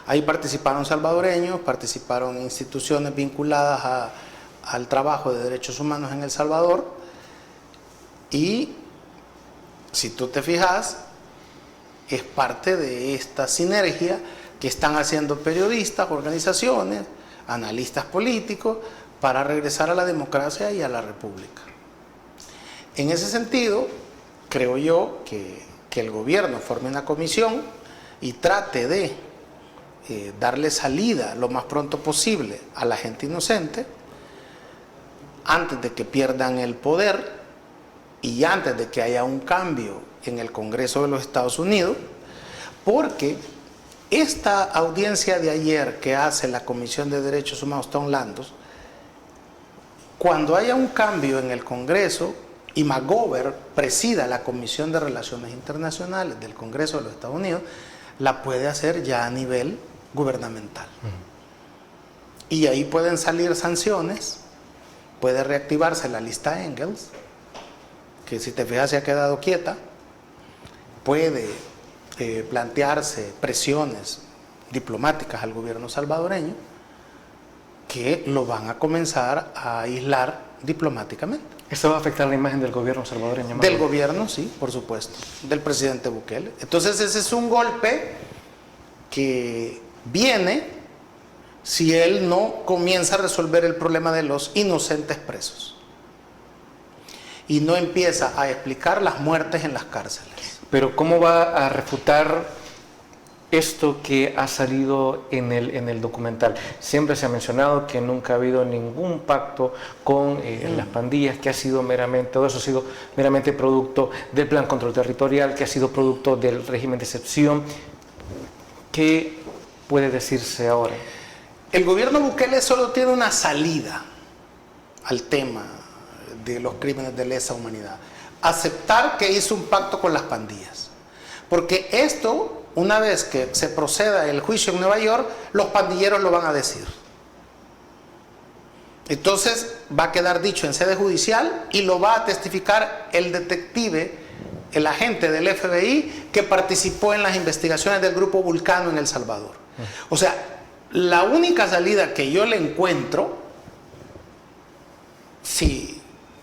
Ahí participaron salvadoreños, participaron instituciones vinculadas al trabajo de derechos humanos en El Salvador, y si tú te fijas, es parte de esta sinergia que están haciendo periodistas, organizaciones, analistas políticos, para regresar a la democracia y a la república. En ese sentido, creo yo que el gobierno forme una comisión y trate de darle salida lo más pronto posible a la gente inocente, antes de que pierdan el poder y antes de que haya un cambio en el Congreso de los Estados Unidos, porque esta audiencia de ayer que hace la Comisión de Derechos Humanos Tom Lantos, cuando haya un cambio en el Congreso y McGovern presida la Comisión de Relaciones Internacionales del Congreso de los Estados Unidos, la puede hacer ya a nivel gubernamental. Y ahí pueden salir sanciones, puede reactivarse la lista Engels, que si te fijas se ha quedado quieta, puede plantearse presiones diplomáticas al gobierno salvadoreño que lo van a comenzar a aislar diplomáticamente. ¿Esto va a afectar la imagen del gobierno salvadoreño? Del gobierno, sí, por supuesto, del presidente Bukele. Entonces ese es un golpe que viene si él no comienza a resolver el problema de los inocentes presos y no empieza a explicar las muertes en las cárceles. Pero ¿cómo va a refutar esto que ha salido en el documental? Siempre se ha mencionado que nunca ha habido ningún pacto con las pandillas, que ha sido meramente, todo eso ha sido meramente producto del Plan Control Territorial, que ha sido producto del régimen de excepción. ¿Qué puede decirse ahora? El gobierno Bukele solo tiene una salida al tema de los crímenes de lesa humanidad: aceptar que hizo un pacto con las pandillas. Porque esto, una vez que se proceda el juicio en Nueva York, los pandilleros lo van a decir. Entonces va a quedar dicho en sede judicial y lo va a testificar el detective, el agente del FBI que participó en las investigaciones del Grupo Vulcano en El Salvador. O sea, la única salida que yo le encuentro, si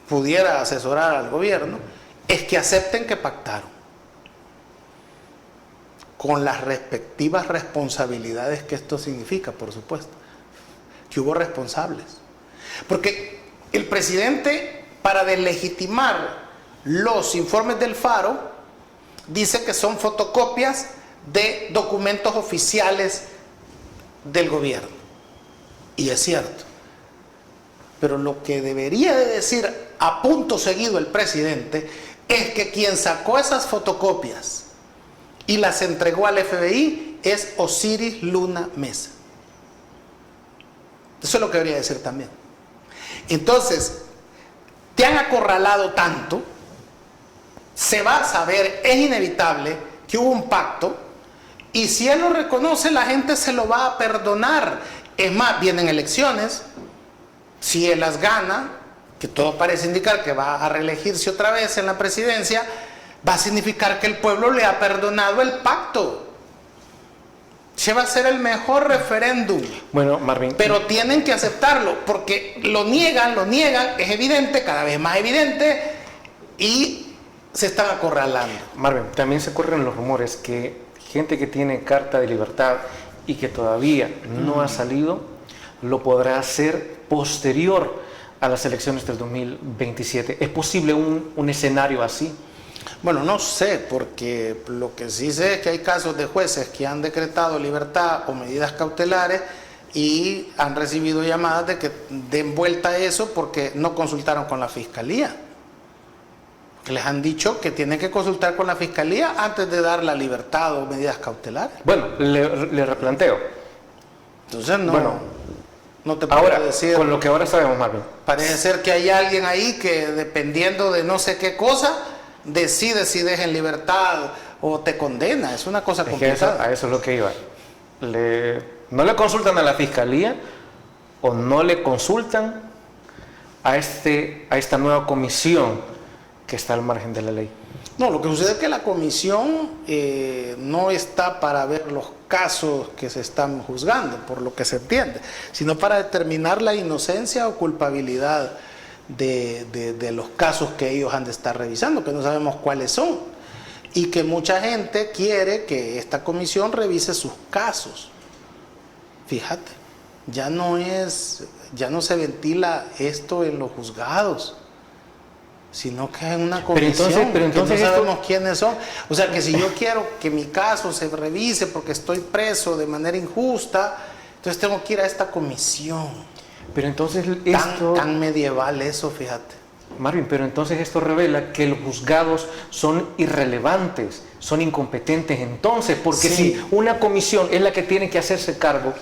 pudiera asesorar al gobierno, es que acepten que pactaron, con las respectivas responsabilidades que esto significa, por supuesto, que hubo responsables. Porque el presidente, para deslegitimar los informes del Faro, dice que son fotocopias de documentos oficiales del gobierno. Y es cierto. Pero lo que debería de decir a punto seguido el presidente es que quien sacó esas fotocopias y las entregó al FBI es Osiris Luna Mesa. Eso es lo que debería decir también. Entonces, te han acorralado tanto, se va a saber, es inevitable que hubo un pacto, y si él lo reconoce, la gente se lo va a perdonar. Es más, vienen elecciones, si él las gana, que todo parece indicar que va a reelegirse otra vez en la presidencia, va a significar que el pueblo le ha perdonado el pacto. Se va a hacer el mejor referéndum. Bueno, Marvin, pero tienen que aceptarlo, porque lo niegan, es evidente, cada vez más evidente, y se están acorralando. Marvin, también se corren los rumores que gente que tiene carta de libertad y que todavía no ha salido, lo podrá hacer posterior a las elecciones del 2027. ¿Es posible un escenario así? Bueno, no sé, porque lo que sí sé es que hay casos de jueces que han decretado libertad o medidas cautelares y han recibido llamadas de que den vuelta a eso porque no consultaron con la fiscalía. Que les han dicho que tienen que consultar con la fiscalía antes de dar la libertad o medidas cautelares. Bueno, le replanteo. Entonces no. Bueno, No te puedo Ahora, decir. con lo que ahora sabemos, Marvin. Parece ser que hay alguien ahí que, dependiendo de no sé qué cosa, decide si deja en libertad o te condena. Es una cosa complicada. A eso es lo que iba. No le consultan a la fiscalía o no le consultan a esta nueva comisión que está al margen de la ley. No, lo que sucede es que la comisión no está para ver los casos que se están juzgando, por lo que se entiende, sino para determinar la inocencia o culpabilidad de los casos que ellos han de estar revisando, que no sabemos cuáles son, y que mucha gente quiere que esta comisión revise sus casos. Fíjate, ya no se ventila esto en los juzgados, sino que hay una comisión pero entonces que no sabemos quiénes son. O sea, que si yo quiero que mi caso se revise porque estoy preso de manera injusta, entonces tengo que ir a esta comisión. Pero entonces Tan medieval eso, fíjate. Marvin, pero entonces esto revela que los juzgados son irrelevantes, son incompetentes entonces, porque Sí. si una comisión es la que tiene que hacerse cargo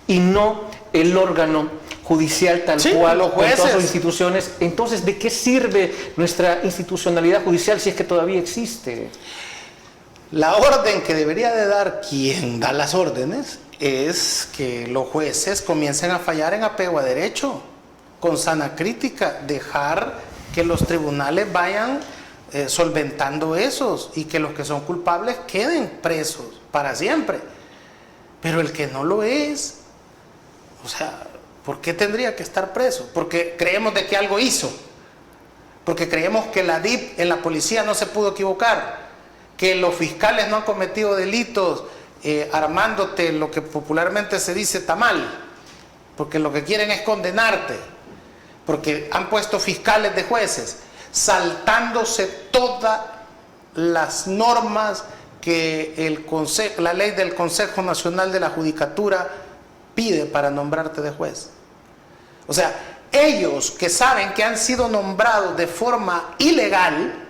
y no el órgano judicial tal Sí, cual, los con todas jueces. sus instituciones, entonces ¿de qué sirve nuestra institucionalidad judicial si es que todavía existe? La orden que debería de dar quien da las órdenes es que los jueces comiencen a fallar en apego a derecho, con sana crítica, dejar que los tribunales vayan solventando esos y que los que son culpables queden presos para siempre. Pero el que no lo es, o sea, ¿por qué tendría que estar preso? Porque creemos de que algo hizo, porque creemos que la DIP en la policía no se pudo equivocar, que los fiscales no han cometido delitos armándote lo que popularmente se dice tamal, porque lo que quieren es condenarte, porque han puesto fiscales de jueces, saltándose todas las normas que la ley del Consejo Nacional de la Judicatura pide para nombrarte de juez. O sea, ellos que saben que han sido nombrados de forma ilegal,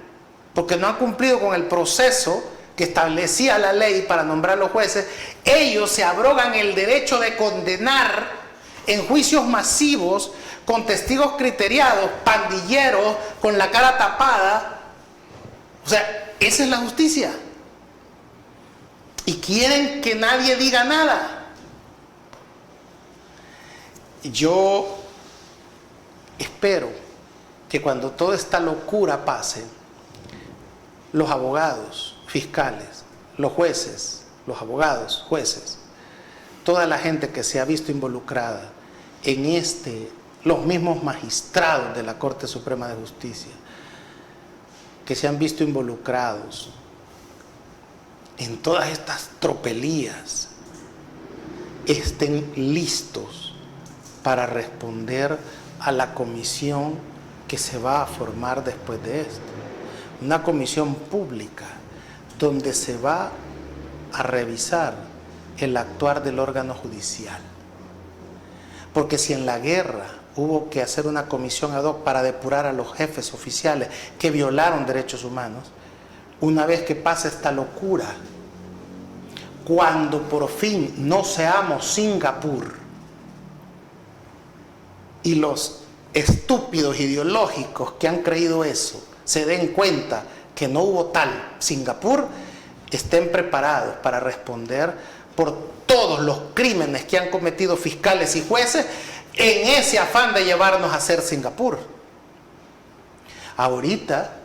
porque no han cumplido con el proceso que establecía la ley para nombrar los jueces, ellos se abrogan el derecho de condenar en juicios masivos con testigos criteriados, pandilleros, con la cara tapada. O sea, esa es la justicia. Y quieren que nadie diga nada. Yo espero que cuando toda esta locura pase, los abogados, fiscales, los jueces, los abogados, jueces, toda la gente que se ha visto involucrada en los mismos magistrados de la Corte Suprema de Justicia, que se han visto involucrados en todas estas tropelías, estén listos para responder a la comisión que se va a formar después de esto. Una comisión pública donde se va a revisar el actuar del órgano judicial. Porque si en la guerra hubo que hacer una comisión ad hoc para depurar a los jefes oficiales que violaron derechos humanos, una vez que pase esta locura, cuando por fin no seamos Singapur y los estúpidos ideológicos que han creído eso se den cuenta que no hubo tal Singapur, estén preparados para responder por todos los crímenes que han cometido fiscales y jueces en ese afán de llevarnos a ser Singapur. Ahorita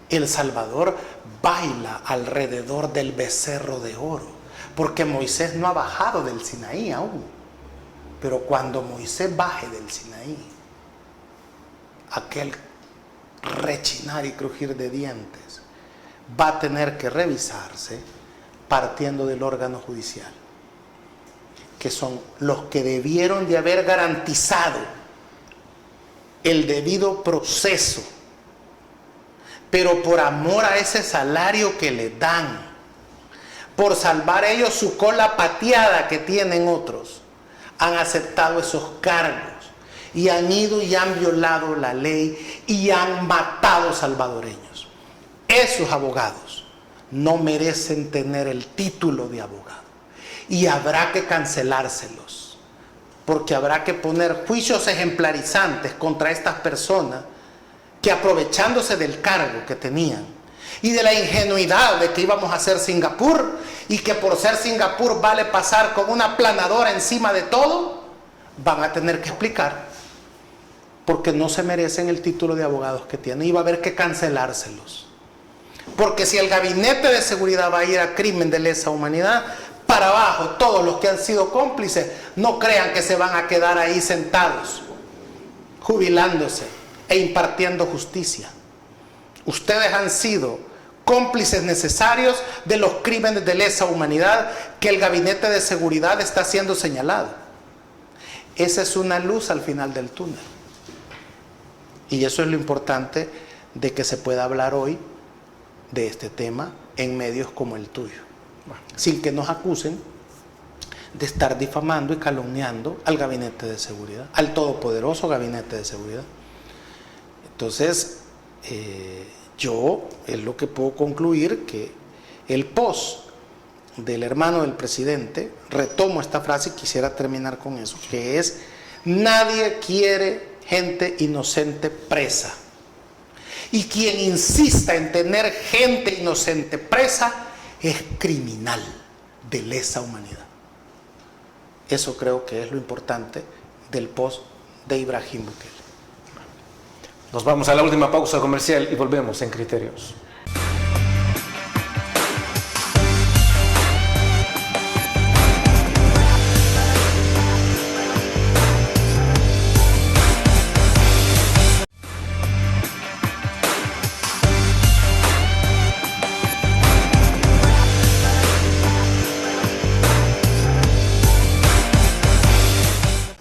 El Salvador baila alrededor del becerro de oro, porque Moisés no ha bajado del Sinaí aún. Pero cuando Moisés baje del Sinaí, aquel rechinar y crujir de dientes va a tener que revisarse partiendo del órgano judicial, que son los que debieron de haber garantizado el debido proceso, pero por amor a ese salario que le dan, por salvar ellos su cola pateada que tienen otros, han aceptado esos cargos y han ido y han violado la ley y han matado salvadoreños. Esos abogados no merecen tener el título de abogado y habrá que cancelárselos, porque habrá que poner juicios ejemplarizantes contra estas personas que, aprovechándose del cargo que tenían y de la ingenuidad de que íbamos a ser Singapur y que por ser Singapur vale pasar con una planadora encima de todo, van a tener que explicar porque no se merecen el título de abogados que tienen y va a haber que cancelárselos. Porque si el gabinete de seguridad va a ir a crimen de lesa humanidad, para abajo todos los que han sido cómplices, no crean que se van a quedar ahí sentados, jubilándose e impartiendo justicia. Ustedes han sido cómplices necesarios de los crímenes de lesa humanidad que el gabinete de seguridad está siendo señalado. Esa es una luz al final del túnel. Y eso es lo importante de que se pueda hablar hoy de este tema en medios como el tuyo, sin que nos acusen de estar difamando y calumniando al gabinete de seguridad, al todopoderoso gabinete de seguridad. Entonces, yo es lo que puedo concluir, que el post del hermano del presidente, retomo esta frase y quisiera terminar con eso, que es: nadie quiere gente inocente presa. Y quien insista en tener gente inocente presa es criminal de lesa humanidad. Eso creo que es lo importante del post de Ibrahim Bukele. Nos vamos a la última pausa comercial y volvemos en Criterios.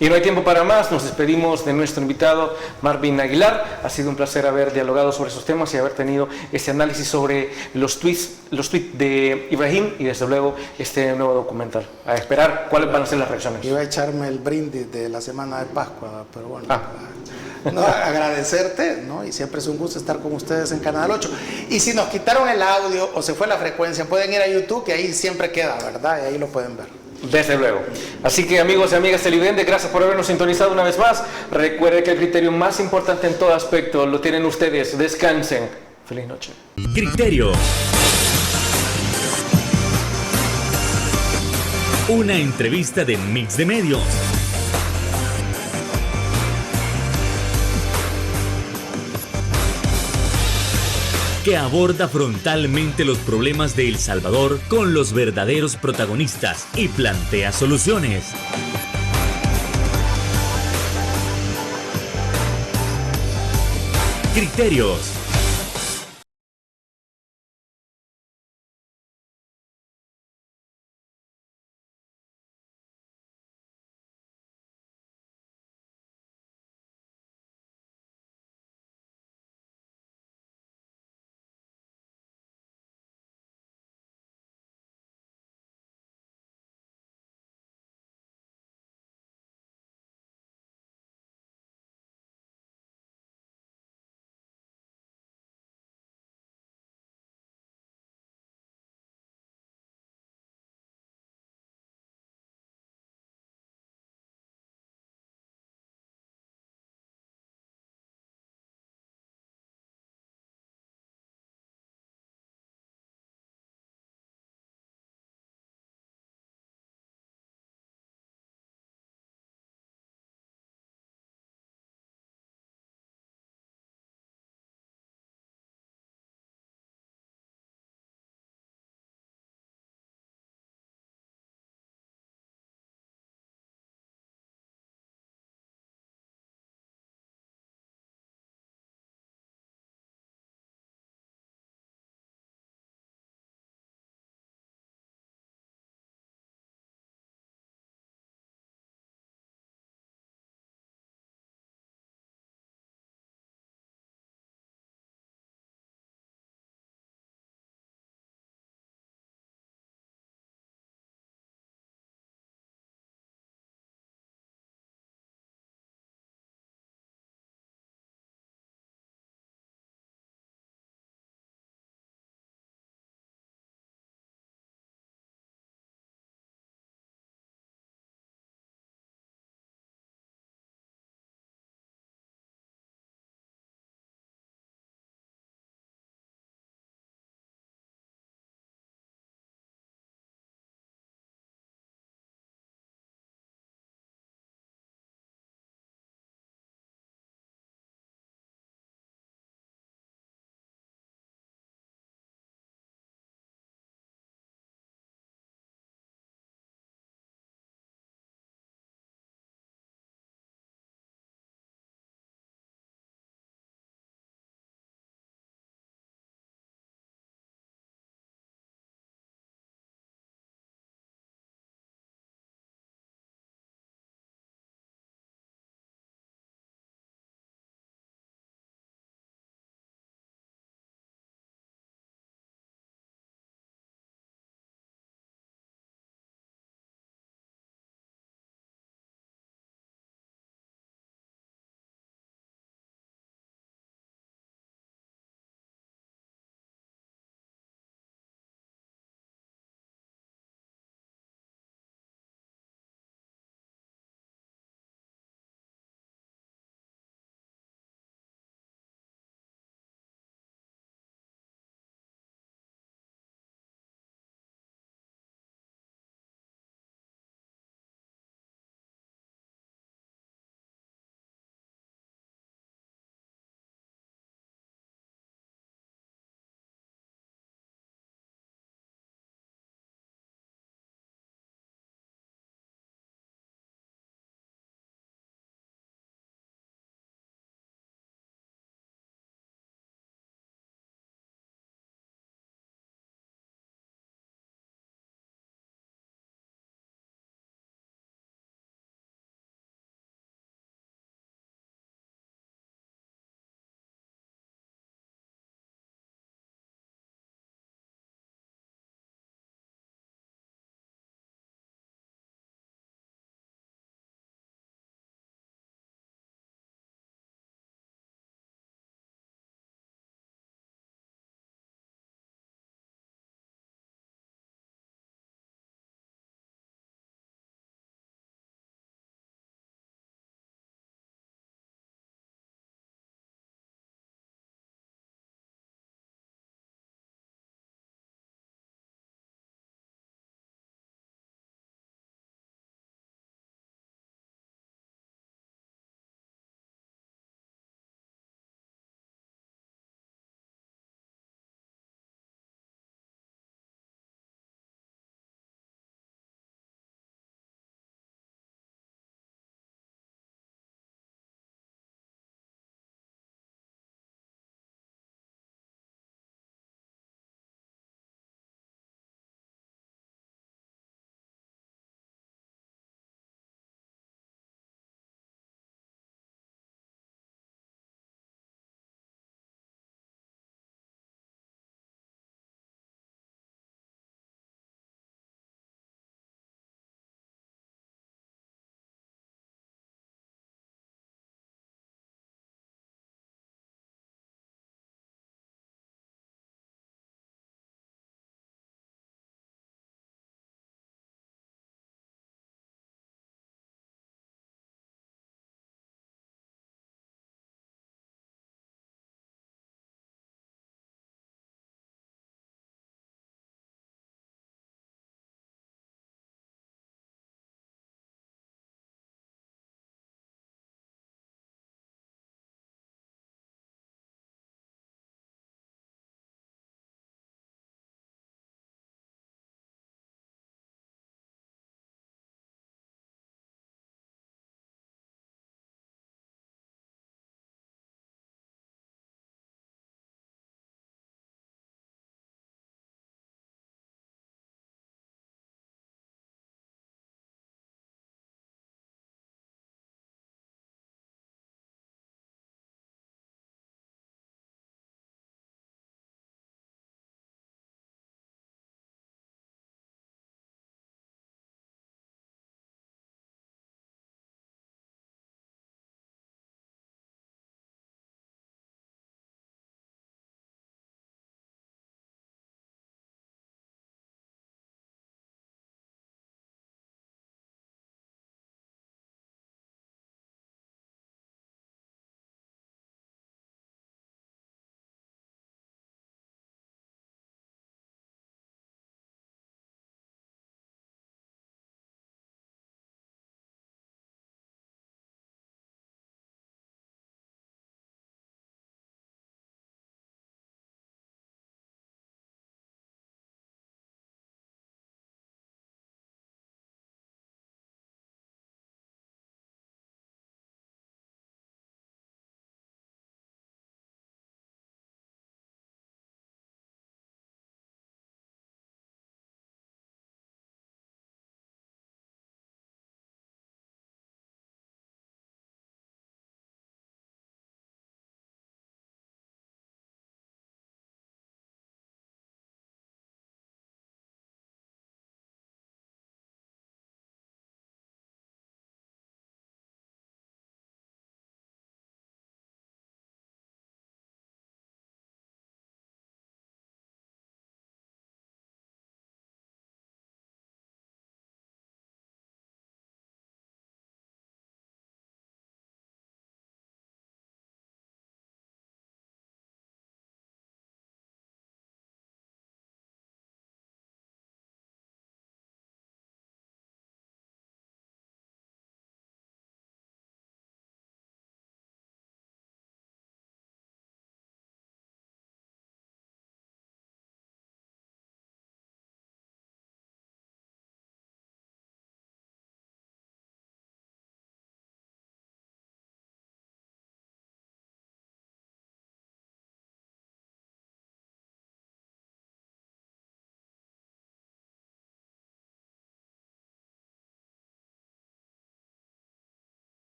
Y no hay tiempo para más, nos despedimos de nuestro invitado Marvin Aguilar. Ha sido un placer haber dialogado sobre esos temas y haber tenido este análisis sobre los tweets de Ibrahim y desde luego este nuevo documental. A esperar cuáles van a ser las reacciones. Iba a echarme el brindis de la semana de Pascua, pero bueno, no, agradecerte, ¿no? Y siempre es un gusto estar con ustedes en Canal 8. Y si nos quitaron el audio o se fue la frecuencia, pueden ir a YouTube, que ahí siempre queda, ¿verdad? Y ahí lo pueden ver. Desde luego. Así que, amigos y amigas televidentes, gracias por habernos sintonizado una vez más. Recuerden que el criterio más importante en todo aspecto lo tienen ustedes. Descansen. Feliz noche. Criterio. Una entrevista de Mix de Medios. Que aborda frontalmente los problemas de El Salvador con los verdaderos protagonistas y plantea soluciones. Criterios.